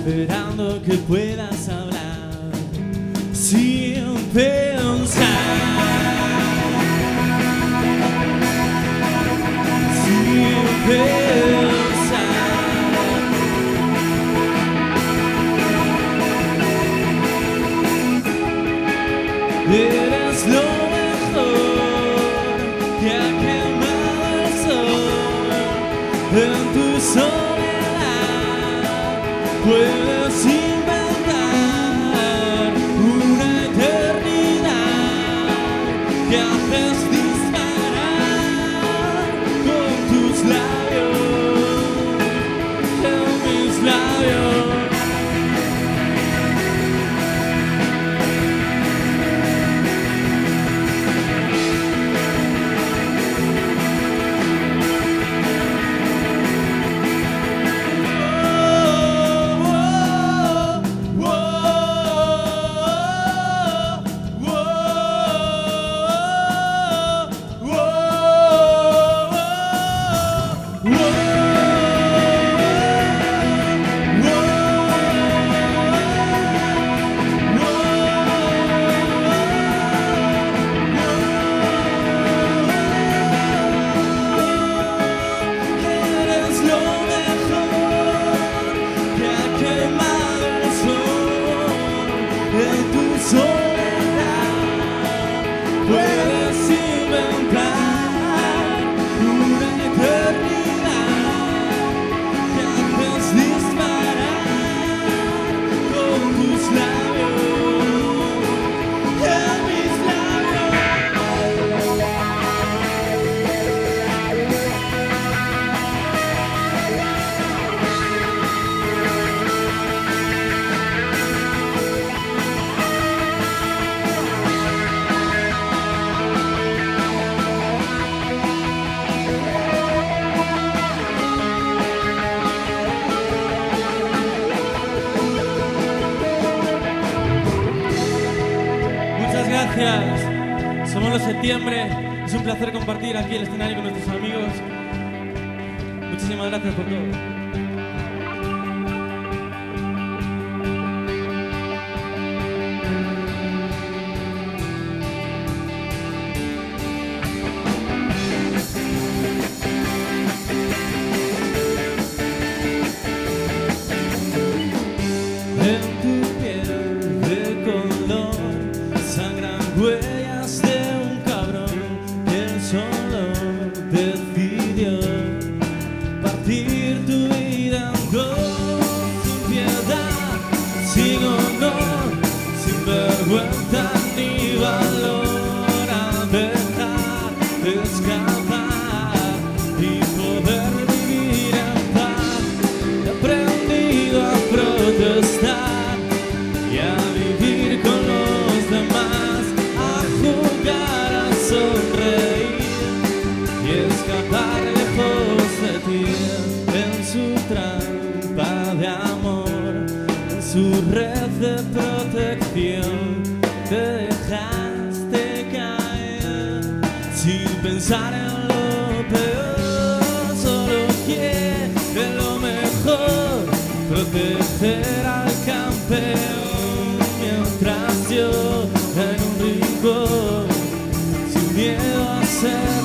esperando que puedas hablar sin pensar, sin pensar. Eres lo mejor que ha quemado el sol en tu soledad. Puedes inventar una eternidad que haces disparar con tus labios, en mis labios. Puedes inventar una eternidad que haces disparar con tus labios, en mis gracias. Somos los Septiembre. Es un placer compartir aquí el escenario con nuestros amigos. Muchísimas gracias por todo. En tu piel de color sangran huellas de un cabrón que solo decidió partir tu vida en dos, sin piedad, sin honor, sin vergüenza ni valor, al dejar de escapar y poder vivir en paz. He aprendido a protestar y a vivir con los demás, a jugar, a sonreír y escapar lejos de ti. En su trampa de amor, en su red de protección, te dejaste caer sin pensar en lo peor. Solo quiere lo mejor, proteger al campeón, mientras yo en un rincón sin miedo a ser